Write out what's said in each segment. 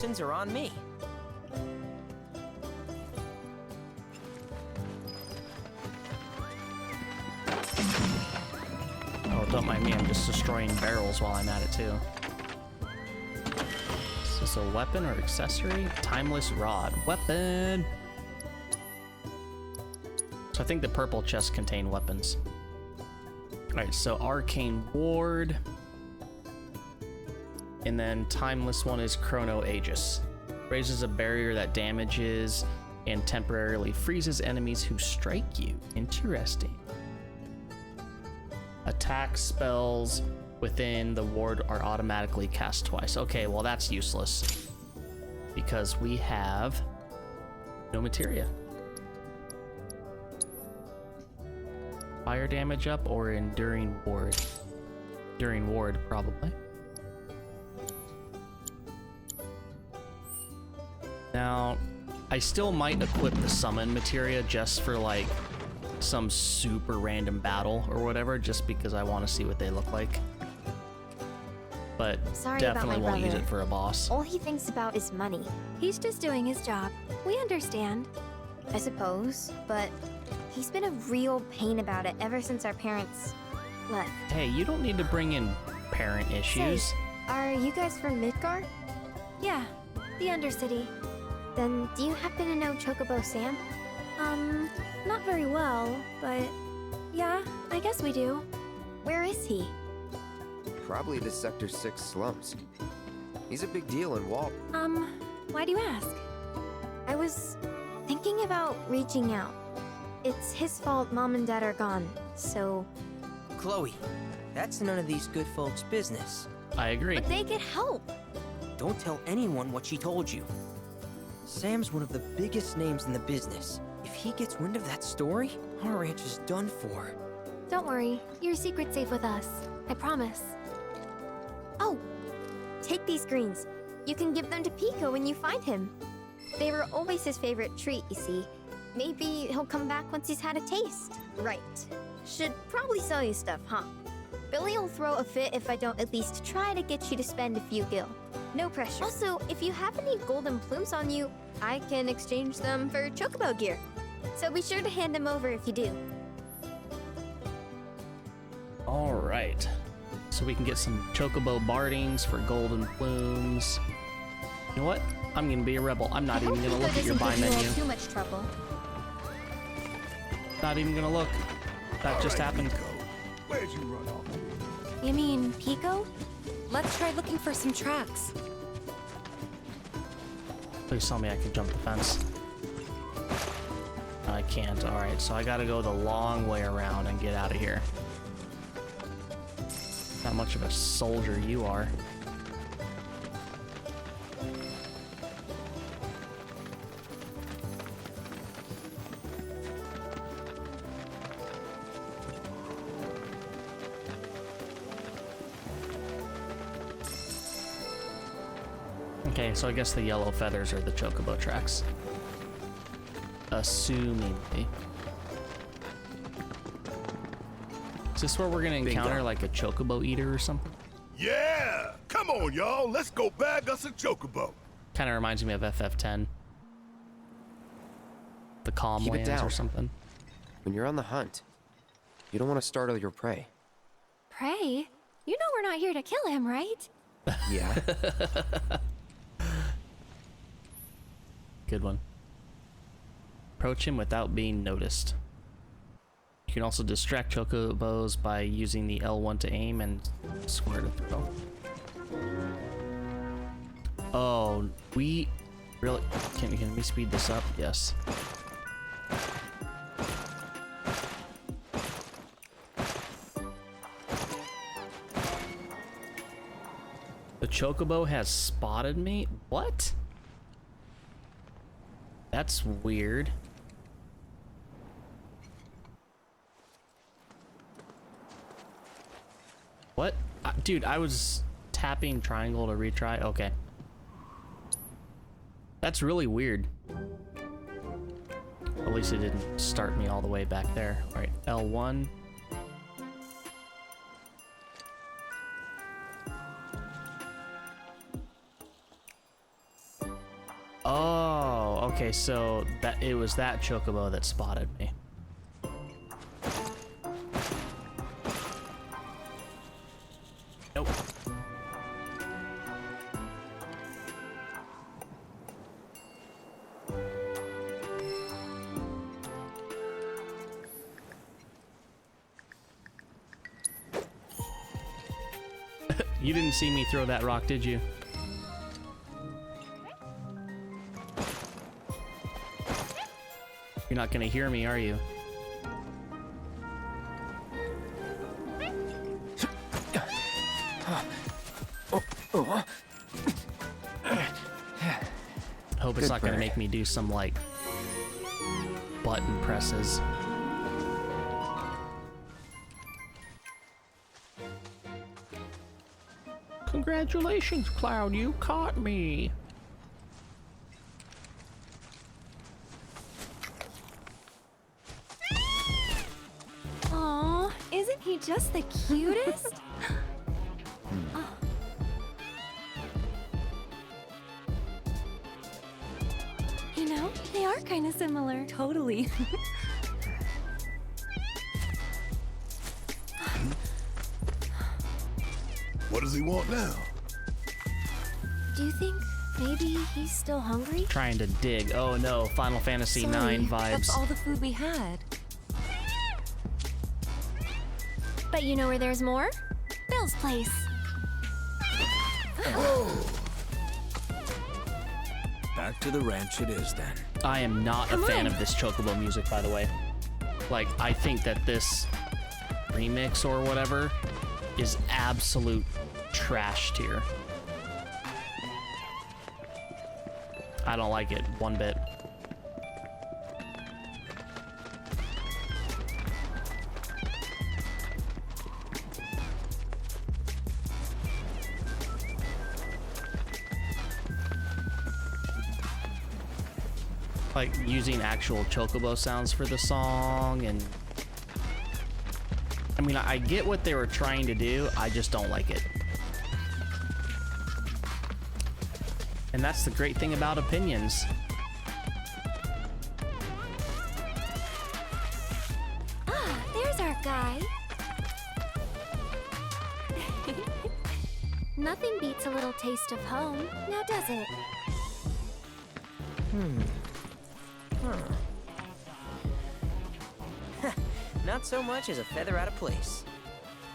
Sins are on me. Oh, don't mind me, I'm just destroying barrels while I'm at it too. Is this a weapon or accessory? Timeless rod. Weapon! So I think the purple chests contain weapons. Alright, so arcane ward. And then timeless one is Chrono Aegis. Raises a barrier that damages and temporarily freezes enemies who strike you. Interesting. Attack spells within the ward are automatically cast twice. Okay, well that's useless because we have no materia. Fire damage up or enduring ward? Enduring ward, probably. Now, I still might equip the summon materia just for like some super random battle or whatever, just because I want to see what they look like. But Sorry definitely about my won't use brother. it for a boss. All he thinks about is money. He's just doing his job. We understand. I suppose, but he's been a real pain about it ever since our parents left. Hey, you don't need to bring in parent issues. Say, are you guys from Midgar? Yeah, the Undercity. Then do you happen to know Chocobo Sam? Not very well, but yeah, I guess we do. Where is he? Probably the Sector 6 slums. He's a big deal in Walt. Why do you ask? I was thinking about reaching out. It's his fault Mom and Dad are gone, so... Chloe, that's none of these good folks' business. I agree. But they could help! Don't tell anyone what she told you. Sam's one of the biggest names in the business. If he gets wind of that story, our ranch is done for. Don't worry, your secret's safe with us. I promise. Oh! Take these greens. You can give them to Pico when you find him. They were always his favorite treat, you see. Maybe he'll come back once he's had a taste. Right. Should probably sell you stuff, huh? Billy'll throw a fit if I don't at least try to get you to spend a few gil. No pressure. Also, if you have any golden plumes on you, I can exchange them for chocobo gear. So be sure to hand them over if you do. All right. So we can get some chocobo bardings for golden plumes. You know what? I'm gonna be a rebel. I'm not even gonna look at your buy menu. Too much trouble. Not even gonna look. That just happened. Where'd you run off? You mean Pico? Let's try looking for some tracks. Please tell me I can jump the fence. I can't. All right, so I gotta go the long way around and get out of here. Not much of a soldier you are. Okay, so I guess the yellow feathers are the chocobo tracks. Assumingly. Is this where we're gonna encounter Bingo. like a chocobo eater or something? Yeah! Come on, y'all. Let's go bag us a chocobo. Kind of reminds me of FF10. The calm Keep it lands or down. something. When you're on the hunt, you don't want to startle your prey. Pray? You know we're not here to kill him, right? Yeah. Good one. Approach him without being noticed. You can also distract chocobos by using the L1 to aim and square to throw. Oh, we really can we speed this up? Yes. The chocobo has spotted me? What? That's weird. What? Dude, I was tapping triangle to retry. Okay. That's really weird. At least it didn't start me all the way back there. All right, L1. Oh, okay, so it was that chocobo that spotted me. Nope. You didn't see me throw that rock, did you? You're not gonna hear me, are you? Hope it's not gonna make me do some like button presses. Congratulations, Cloud, you caught me. Aw, isn't he just the cutest? Oh. You know, they are kind of similar. Totally. What does he want now? Do you think maybe he's still hungry? Trying to dig. Oh no, Final Fantasy IX vibes. That's all the food we had. But you know where there's more? Bill's place. Back to the ranch it is then. I am not Come a fan on. of this chocobo music, by the way. Like, I think that this remix or whatever is absolute trash tier. I don't like it one bit. Like using actual chocobo sounds for the song, and I mean, I get what they were trying to do, I just don't like it. And that's the great thing about opinions. Ah, there's our guy. Nothing beats a little taste of home, now does it? Not so much as a feather out of place.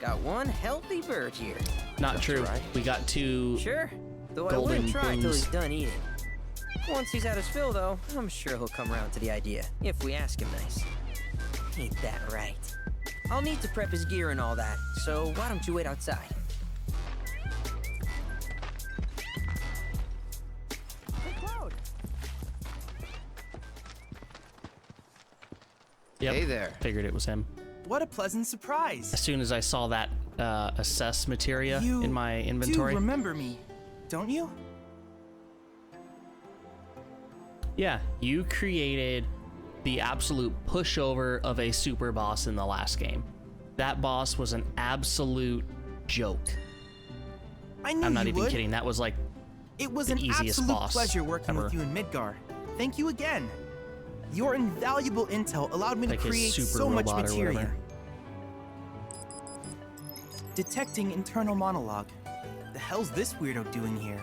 Got one healthy bird here. Not true. right. We got two. Sure, though I Golden wouldn't try till blooms. he's done eating. Once he's had his fill, though, I'm sure he'll come around to the idea, if we ask him nice. Ain't that right? I'll need to prep his gear and all that, so why don't you wait outside? Hey, Cloud! Yep. Hey there. Figured it was him. What a pleasant surprise. As soon as I saw that assess materia in my inventory. You remember me, don't you? Yeah, you created the absolute pushover of a super boss in the last game. That boss was an absolute joke. I knew I'm not you even would. kidding. That was like It was the an easiest absolute boss pleasure working ever. with you in Midgar. Thank you again. Your invaluable intel allowed me Like to his create super so much robot or materia. whatever. Detecting internal monologue. The hell's this weirdo doing here?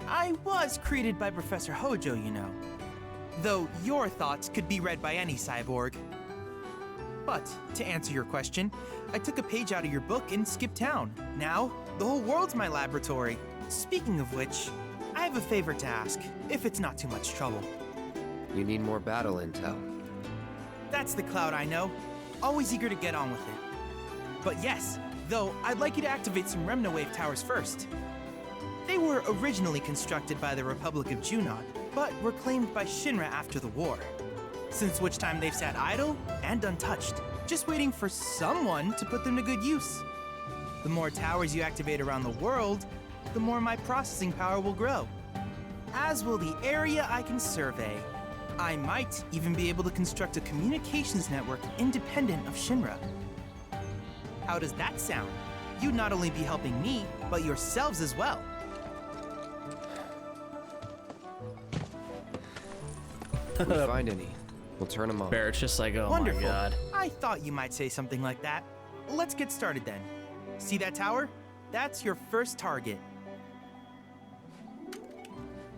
I was created by Professor Hojo, you know. Though your thoughts could be read by any cyborg. But, to answer your question, I took a page out of your book and skipped town. Now, the whole world's my laboratory. Speaking of which, I have a favor to ask, if it's not too much trouble. You need more battle intel. That's the Cloud I know. Always eager to get on with it. But yes, though, I'd like you to activate some Remnawave towers first. They were originally constructed by the Republic of Junod, but were claimed by Shinra after the war. Since which time they've sat idle and untouched, just waiting for someone to put them to good use. The more towers you activate around the world, the more my processing power will grow. As will the area I can survey. I might even be able to construct a communications network independent of Shinra. How does that sound? You'd not only be helping me, but yourselves as well. If we find any, we'll turn them on. Barrett's just like, oh Wonderful. my god. I thought you might say something like that. Let's get started then. See that tower? That's your first target.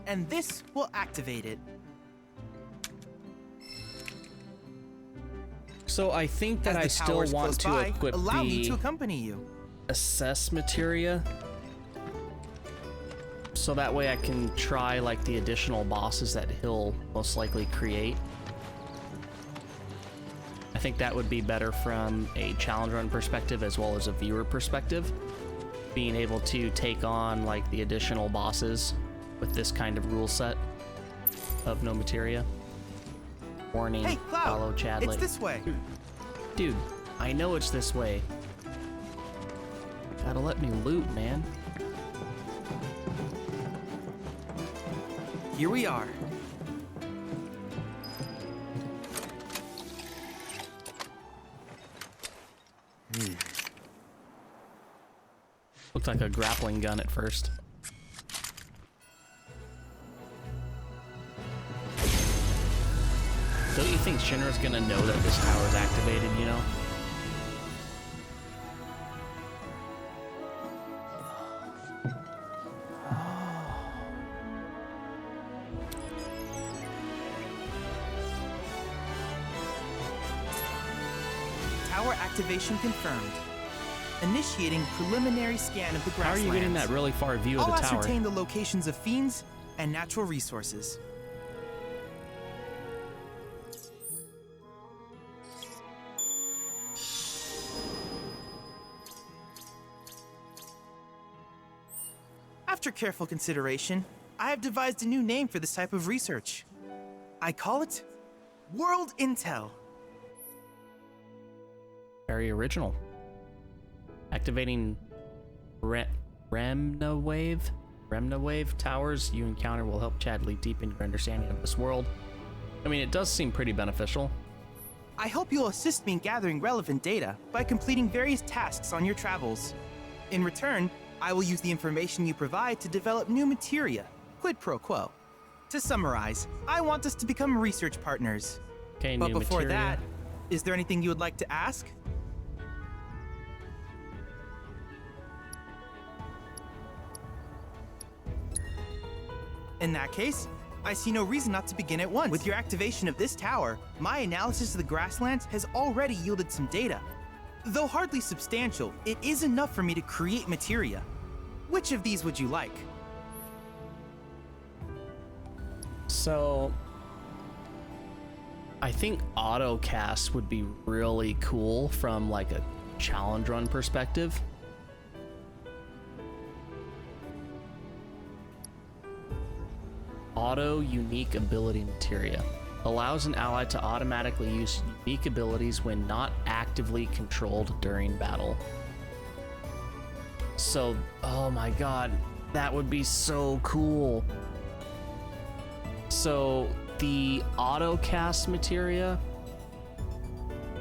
And this will activate it. So I think that As I the still tower's want close to by, equip allow me to the accompany you. assess materia. So that way I can try like the additional bosses that he'll most likely create. I think that would be better from a challenge run perspective as well as a viewer perspective. Being able to take on like the additional bosses with this kind of rule set of no materia. Warning, Hey, Cloud! follow Chadley. It's this way. Dude, I know it's this way. Gotta let me loot, man. Here we are. Looked like a grappling gun at first. Don't you think Shinra's gonna know that this tower is activated, you know? Tower activation confirmed. Initiating preliminary scan of the How are grasslands. you getting that really far view of I'll the tower? ascertain the locations of fiends and natural resources. After careful consideration, I have devised a new name for this type of research. I call it World Intel. Very original. Activating Remna wave towers you encounter will help Chad lead deep into your understanding of this world. I mean, it does seem pretty beneficial. I hope you'll assist me in gathering relevant data by completing various tasks on your travels. In return, I will use the information you provide to develop new materia, quid pro quo. To summarize, I want us to become research partners. Okay, But new before materia. that, is there anything you would like to ask? In that case, I see no reason not to begin at once. With your activation of this tower, my analysis of the grasslands has already yielded some data. Though hardly substantial, it is enough for me to create materia. Which of these would you like? So, I think autocast would be really cool from like a challenge run perspective. Auto unique ability materia allows an ally to automatically use unique abilities when not actively controlled during battle. So, oh my god, that would be so cool. So, the autocast materia.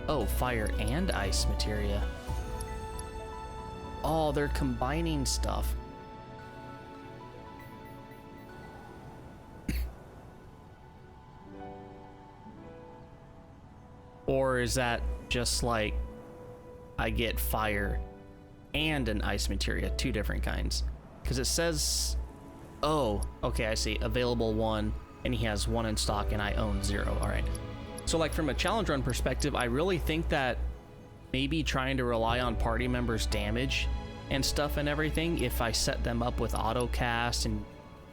Oh, fire and ice materia. Oh, they're combining stuff. Or is that just like I get fire and an ice materia, two different kinds? Because it says, oh, okay, I see. Available 1, and he has 1 in stock, and I own 0. All right. So, like, from a challenge run perspective, I really think that maybe trying to rely on party members' damage and stuff and everything, if I set them up with auto cast and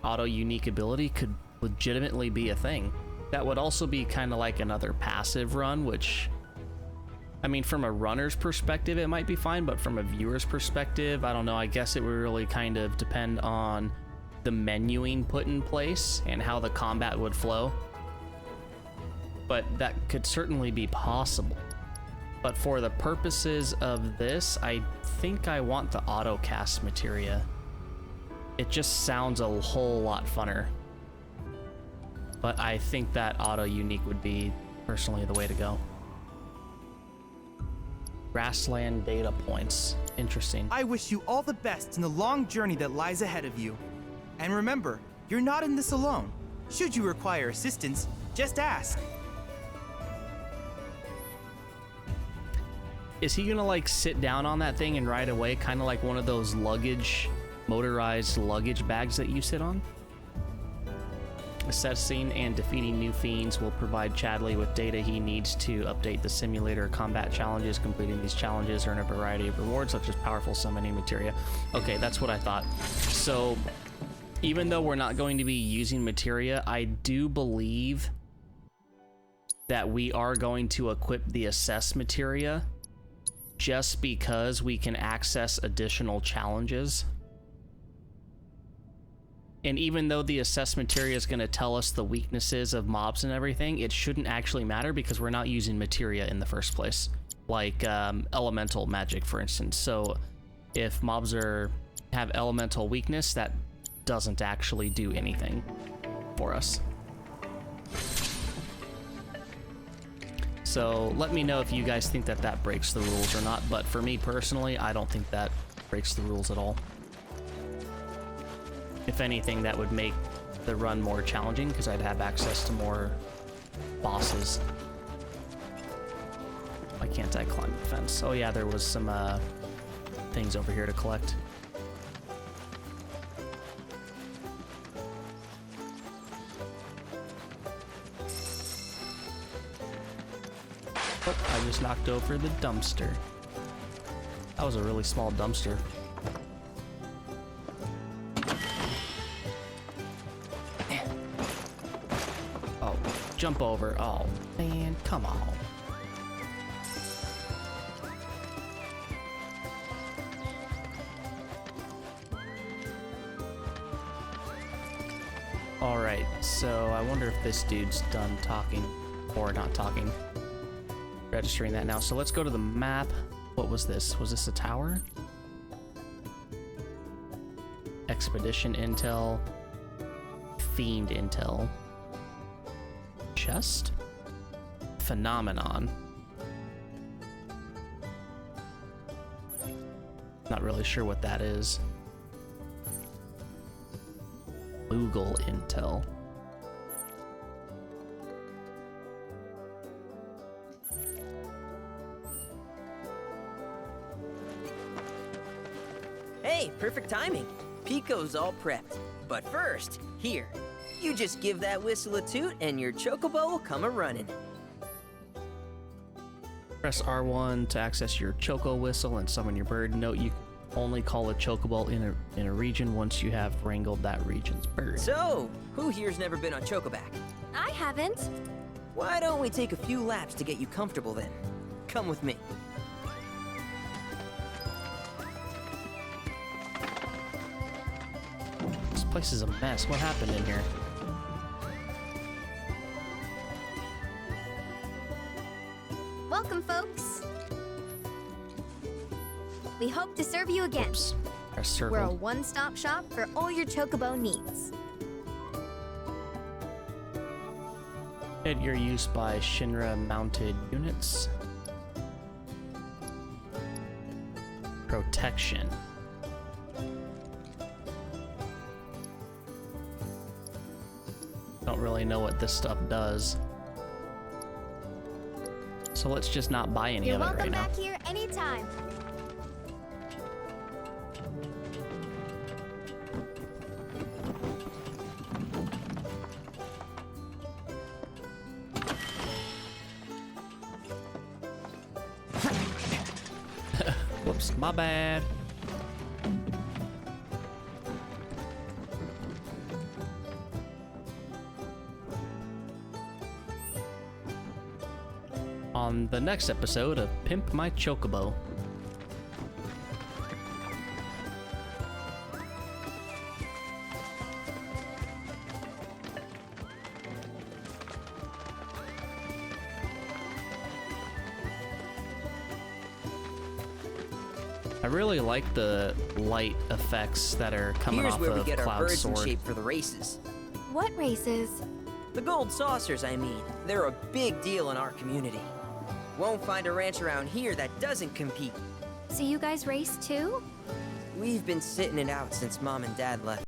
auto unique ability, could legitimately be a thing. That would also be kind of like another passive run, which, I mean, from a runner's perspective, it might be fine, but from a viewer's perspective, I don't know. I guess it would really kind of depend on the menuing put in place and how the combat would flow. But that could certainly be possible. But for the purposes of this, I think I want the autocast materia. It just sounds a whole lot funner. But I think that auto unique would be personally the way to go. Grassland data points. Interesting. I wish you all the best in the long journey that lies ahead of you. And remember, you're not in this alone. Should you require assistance, Just ask. Is he gonna like sit down on that thing and ride away, kind of like one of those motorized luggage bags that you sit on? Assessing and defeating new fiends will provide Chadley with data he needs to update the simulator combat challenges. Completing these challenges earn a variety of rewards, such as powerful summoning materia. Okay, that's what I thought. So, even though we're not going to be using materia, I do believe that we are going to equip the assess materia just because we can access additional challenges. And even though the assessment area is going to tell us the weaknesses of mobs and everything, it shouldn't actually matter because we're not using materia in the first place, like elemental magic, for instance. So if mobs have elemental weakness, that doesn't actually do anything for us. So let me know if you guys think that that breaks the rules or not, but for me personally, I don't think that breaks the rules at all. If anything, that would make the run more challenging because I'd have access to more bosses. Why can't I climb the fence? Oh yeah, there was some things over here to collect. Oh, I just knocked over the dumpster. That was a really small dumpster. Oh, jump over. Oh, man, come on. Alright, so I wonder if this dude's done talking or not talking. Registering that now. So let's go to the map. What was this? Was this a tower? Expedition intel. Fiend intel. Chest? Phenomenon. Not really sure what that is. Google intel. Hey, perfect timing. Pico's all prepped. But first, here, you just give that whistle a toot and your chocobo will come a-running. Press R1 to access your choco whistle and summon your bird. Note you can only call a chocobo in a region once you have wrangled that region's bird. So, who here's never been on Chocoback? I haven't. Why don't we take a few laps to get you comfortable then? Come with me. This place is a mess. What happened in here? Welcome, folks. We hope to serve you again. Oops. Press circle. We're a one-stop shop for all your chocobo needs. At your use by Shinra mounted units. Protection. Don't really know what this stuff does. So let's just not buy any You're of it welcome right now. back here anytime. Whoops, my bad. On the next episode of Pimp My Chocobo. I really like the light effects that are coming Here's off where we of get our Cloud's birds in sword. shape for the races. What races? The gold saucers, I mean. They're a big deal in our community. Won't find a ranch around here that doesn't compete. So you guys race too? We've been sitting it out since Mom and Dad left.